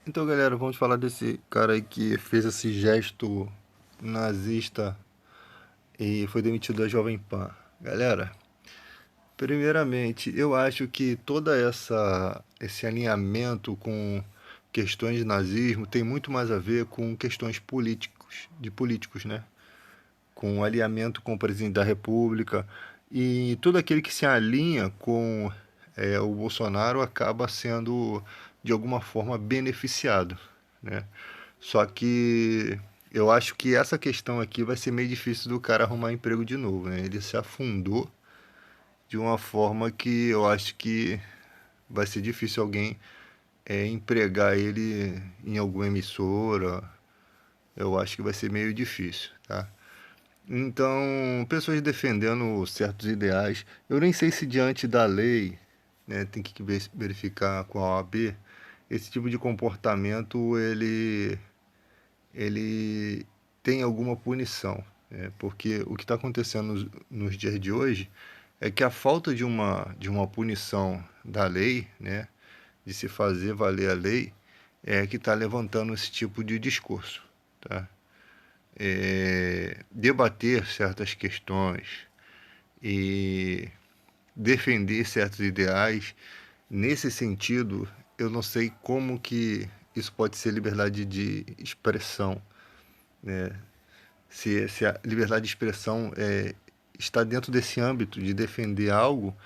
Então, galera, vamos falar desse cara aí que fez esse gesto nazista e foi demitido da Jovem Pan. Galera, primeiramente, eu acho que toda essa esse alinhamento com questões de nazismo tem muito mais a ver com questões políticos, né? Com alinhamento com o presidente da República e todo aquele que se alinha com o Bolsonaro acaba sendo de alguma forma beneficiado, né? Só que eu acho que essa questão aqui vai ser meio difícil do cara arrumar emprego de novo, né? Ele se afundou de uma forma que eu acho que vai ser difícil alguém empregar ele em alguma emissora. Eu acho que vai ser meio difícil, tá? Então, pessoas defendendo certos ideais, eu nem sei se diante da lei, né, tem que verificar com a OAB, esse tipo de comportamento ele tem alguma punição, né? Porque o que está acontecendo nos dias de hoje é que a falta de uma punição da lei, né, de se fazer valer a lei, é que está levantando esse tipo de discurso, tá? Debater certas questões e defender certos ideais, nesse sentido, eu não sei como que isso pode ser liberdade de expressão, né? Se a liberdade de expressão está dentro desse âmbito de defender algo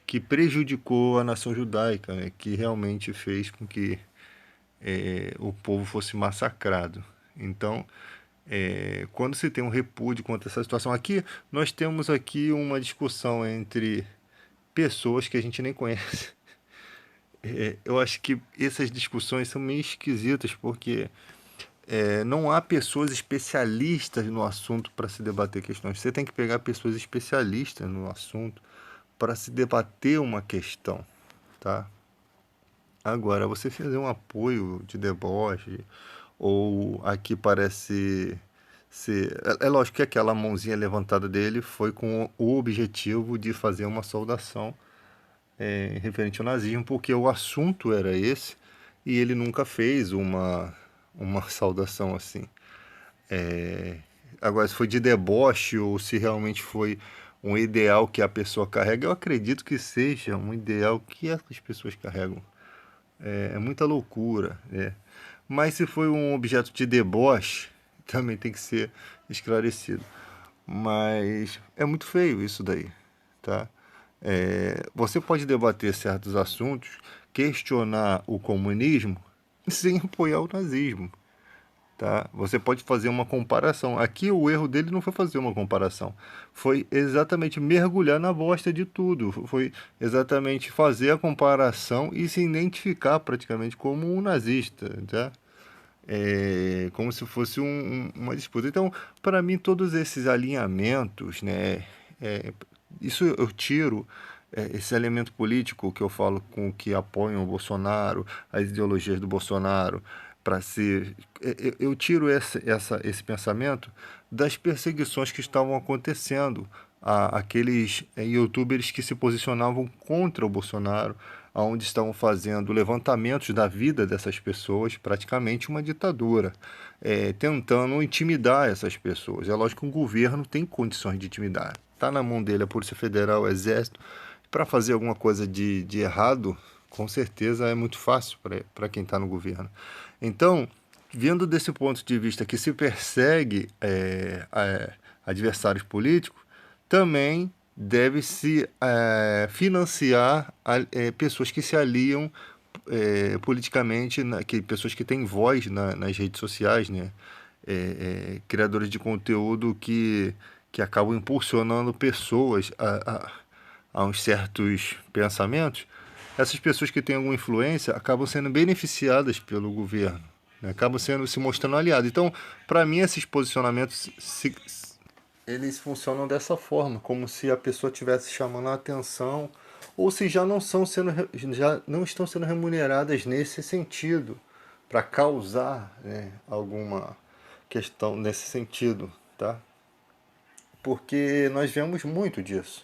que prejudicou a nação judaica, né? Que realmente fez com que o povo fosse massacrado. Então, quando se tem um repúdio contra essa situação aqui, nós temos aqui uma discussão entre pessoas que a gente nem conhece. Eu acho que essas discussões são meio esquisitas porque não há pessoas especialistas no assunto para se debater questões. Você tem que pegar pessoas especialistas no assunto para se debater uma questão, tá? Agora, você fazer um apoio de deboche, ou aqui parece ser. É lógico que aquela mãozinha levantada dele foi com o objetivo de fazer uma saudação referente ao nazismo, porque o assunto era esse e ele nunca fez uma saudação assim. É, Agora, se foi de deboche ou se realmente foi um ideal que a pessoa carrega, eu acredito que seja um ideal que as pessoas carregam. É muita loucura, né? Mas se foi um objeto de deboche, também tem que ser esclarecido. Mas é muito feio isso daí, tá? Você pode debater certos assuntos, questionar o comunismo sem apoiar o nazismo, tá? Você pode fazer uma comparação. Aqui o erro dele não foi fazer uma comparação, foi exatamente mergulhar na bosta de tudo. Foi exatamente fazer a comparação e se identificar praticamente como um nazista, tá? Como se fosse uma disputa. Então, para mim, todos esses alinhamentos, né? é, Isso eu tiro esse elemento político que eu falo com que apoiam o Bolsonaro, as ideologias do Bolsonaro, para ser. Eu tiro esse pensamento das perseguições que estavam acontecendo aqueles youtubers que se posicionavam contra o Bolsonaro, onde estavam fazendo levantamentos da vida dessas pessoas, praticamente uma ditadura, tentando intimidar essas pessoas. É lógico que um governo tem condições de intimidar. Está na mão dele a Polícia Federal, o Exército. Para fazer alguma coisa de errado, com certeza é muito fácil para quem está no governo. Então, vendo desse ponto de vista que se persegue adversários políticos, também deve-se financiar pessoas que se aliam politicamente, pessoas que têm voz nas redes sociais, né? Criadores de conteúdo que acabam impulsionando pessoas a uns certos pensamentos. Essas pessoas que têm alguma influência acabam sendo beneficiadas pelo governo, né? Acabam se mostrando aliados. Então, para mim, esses posicionamentos eles funcionam dessa forma, como se a pessoa estivesse chamando a atenção, ou se já não estão sendo remuneradas nesse sentido, para causar, né, alguma questão nesse sentido, tá? Porque nós vemos muito disso.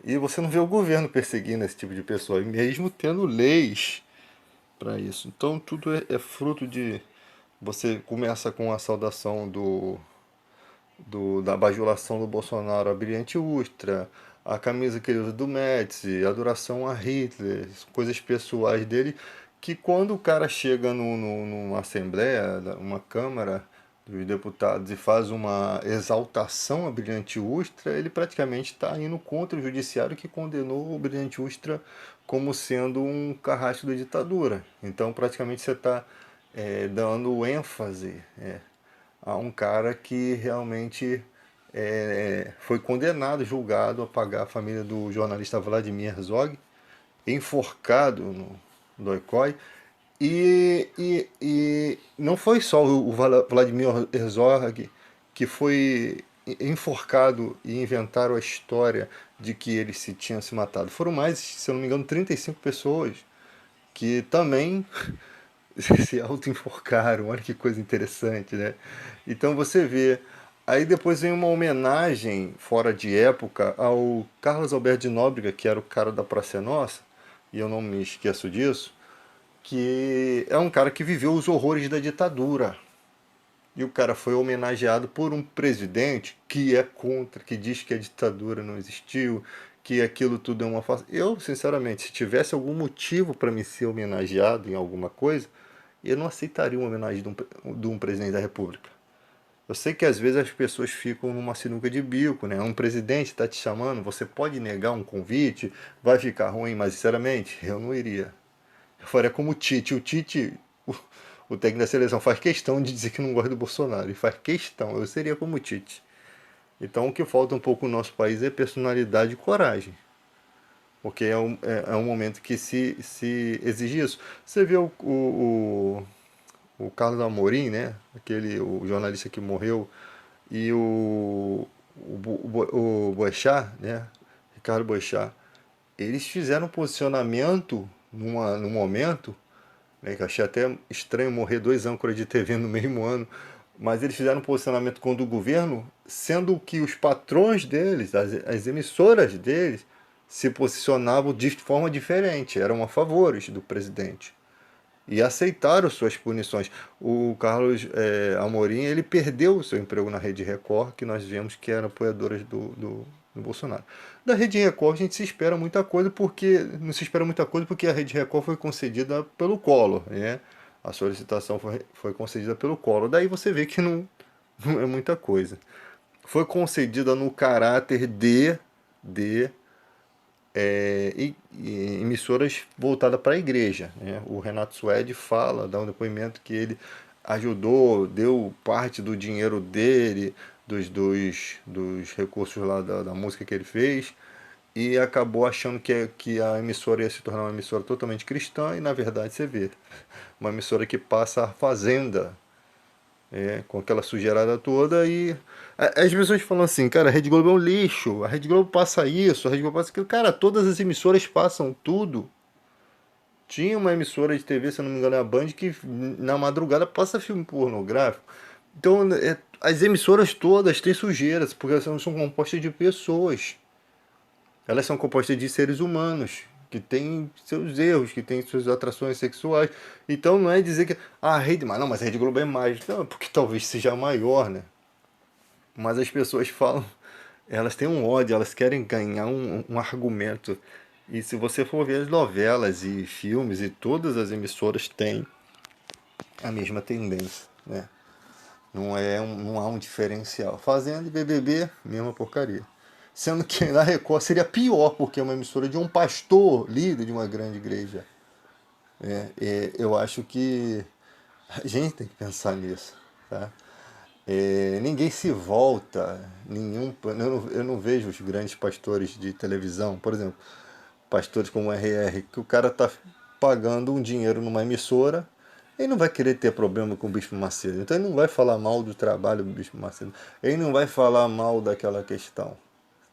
E você não vê o governo perseguindo esse tipo de pessoa, e mesmo tendo leis para isso. Então tudo é fruto de... Você começa com a saudação da bajulação do Bolsonaro, a brilhante Ustra, a camisa que ele usa do Médici, a adoração a Hitler, coisas pessoais dele, que quando o cara chega numa assembleia, uma câmara dos deputados e faz uma exaltação à brilhante Ustra, ele praticamente está indo contra o judiciário que condenou o brilhante Ustra como sendo um carrasco da ditadura. Então praticamente você está dando ênfase a um cara que realmente foi condenado, julgado a pagar a família do jornalista Vladimir Herzog, enforcado no Doikoi. E não foi só o Vladimir Herzog que foi enforcado e inventaram a história de que ele se tinha se matado. Foram mais, se eu não me engano, 35 pessoas que também se auto-enforcaram. Olha que coisa interessante, né? Então você vê. Aí depois vem uma homenagem fora de época ao Carlos Alberto de Nóbrega, que era o cara da Praça é Nossa, e eu não me esqueço disso, que é um cara que viveu os horrores da ditadura. E o cara foi homenageado por um presidente que é contra, que diz que a ditadura não existiu, que aquilo tudo é uma farsa. Eu, sinceramente, se tivesse algum motivo para me ser homenageado em alguma coisa, eu não aceitaria uma homenagem de um presidente da República. Eu sei que às vezes as pessoas ficam numa sinuca de bico, né? Um presidente está te chamando, você pode negar um convite, vai ficar ruim, mas sinceramente, eu não iria. Eu faria como o Tite. O técnico da seleção, faz questão de dizer que não gosta do Bolsonaro. Ele faz questão. Eu seria como o Tite. Então o que falta um pouco no nosso país é personalidade e coragem. Porque é um momento que se exige isso. Você vê o Carlos Amorim, né? O jornalista que morreu, e o Boechat, né? Ricardo Boechat, eles fizeram um posicionamento num momento, né, que eu achei até estranho morrer dois âncoras de TV no mesmo ano, mas eles fizeram um posicionamento contra o governo, sendo que os patrões deles, as emissoras deles, se posicionavam de forma diferente, eram a favores do presidente e aceitaram suas punições. O Carlos Amorim, ele perdeu o seu emprego na Rede Record, que nós vemos que eram apoiadoras do Bolsonaro. Da Rede Record a gente se espera muita coisa, porque não se espera muita coisa porque a Rede Record foi concedida pelo Collor, né? A solicitação foi concedida pelo Collor. Daí você vê que não é muita coisa. Foi concedida no caráter de e emissoras voltadas para a igreja, né? O Renato Suede fala, dá um depoimento que ele ajudou, deu parte do dinheiro dele, dos recursos lá da música que ele fez, e acabou achando que a emissora ia se tornar uma emissora totalmente cristã, e na verdade você vê, uma emissora que passa a Fazenda, com aquela sujeirada toda, e as pessoas falam assim, cara, a Rede Globo é um lixo, a Rede Globo passa isso, a Rede Globo passa aquilo. Cara, todas as emissoras passam tudo. Tinha uma emissora de TV, se eu não me engano é a Band, que na madrugada passa filme pornográfico. Então, as emissoras todas têm sujeiras, porque elas são compostas de pessoas. Elas são compostas de seres humanos, que têm seus erros, que têm suas atrações sexuais. Então não é dizer que a Rede... Mas não, mas a Rede Globo é mais. Não, porque talvez seja maior, né? Mas as pessoas falam, elas têm um ódio, elas querem ganhar um argumento. E se você for ver as novelas e filmes, e todas as emissoras têm a mesma tendência, né? Não há um diferencial. Fazenda e BBB, mesma porcaria. Sendo que na Record seria pior, porque é uma emissora de um pastor, líder de uma grande igreja. Eu acho que a gente tem que pensar nisso, tá? Ninguém se volta, eu não vejo os grandes pastores de televisão, por exemplo, pastores como o RR, que o cara tá pagando um dinheiro numa emissora, ele não vai querer ter problema com o Bispo Macedo, então ele não vai falar mal do trabalho do Bispo Macedo, ele não vai falar mal daquela questão,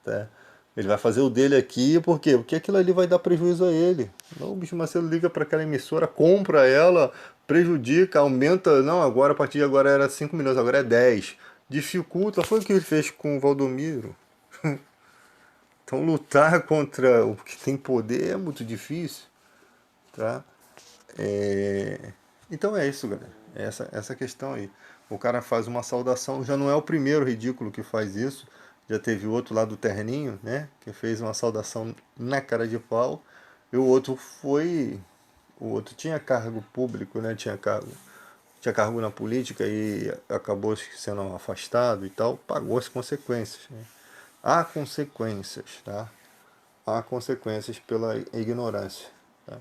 tá? Ele vai fazer o dele aqui, por quê? Porque aquilo ali vai dar prejuízo a ele. Então, o Bicho Macedo liga para aquela emissora, compra ela, prejudica, aumenta. Não, agora a partir de agora era 5 milhões, agora é 10. Dificulta. Foi o que ele fez com o Valdomiro. Então, lutar contra o que tem poder é muito difícil. Tá? Então é isso, galera. Essa questão aí. O cara faz uma saudação, já não é o primeiro ridículo que faz isso. Já teve outro lá do Terninho, né? Que fez uma saudação na cara de pau. E o outro foi. O outro tinha cargo público, né? Tinha cargo na política e acabou sendo afastado e tal. Pagou as consequências, né? Há consequências, tá? Há consequências pela ignorância. Tá?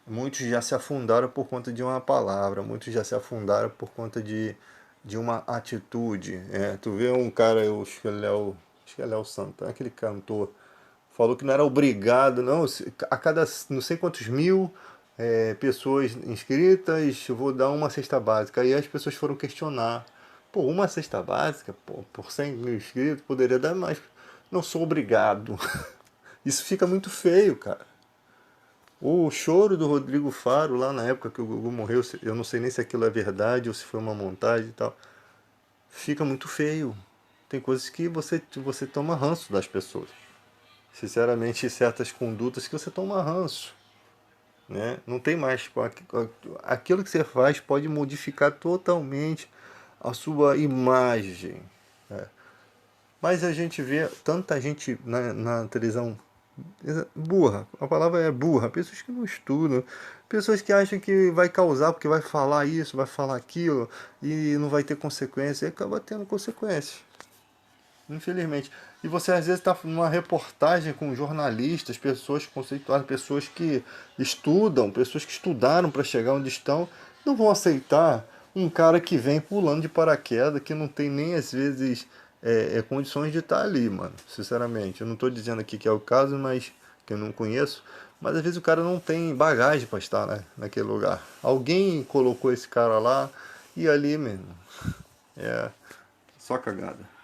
Muitos já se afundaram por conta de uma palavra, muitos já se afundaram por conta de uma atitude. Tu vê um cara, eu acho que é Léo Santana, aquele cantor, falou que não era obrigado, não, a cada não sei quantos mil pessoas inscritas, eu vou dar uma cesta básica. Aí as pessoas foram questionar. Pô, uma cesta básica, pô, por 100 mil inscritos, poderia dar mais. Não sou obrigado. Isso fica muito feio, cara. O choro do Rodrigo Faro, lá na época que o Gugu morreu, eu não sei nem se aquilo é verdade ou se foi uma montagem e tal, fica muito feio. Tem coisas que você toma ranço das pessoas. Sinceramente, certas condutas que você toma ranço. Né? Não tem mais. Aquilo que você faz pode modificar totalmente a sua imagem. Né? Mas a gente vê tanta gente na televisão burra, a palavra é burra, pessoas que não estudam, pessoas que acham que vai causar porque vai falar isso, vai falar aquilo e não vai ter consequência, e acaba tendo consequências, infelizmente. E você às vezes está numa reportagem com jornalistas, pessoas conceituadas, pessoas que estudam, pessoas que estudaram para chegar onde estão, não vão aceitar um cara que vem pulando de paraquedas, que não tem nem às vezes condições de estar ali, mano. Sinceramente, eu não estou dizendo aqui que é o caso, mas que eu não conheço. Mas às vezes o cara não tem bagagem para estar, né, naquele lugar. Alguém colocou esse cara lá e ali, mesmo, é só cagada.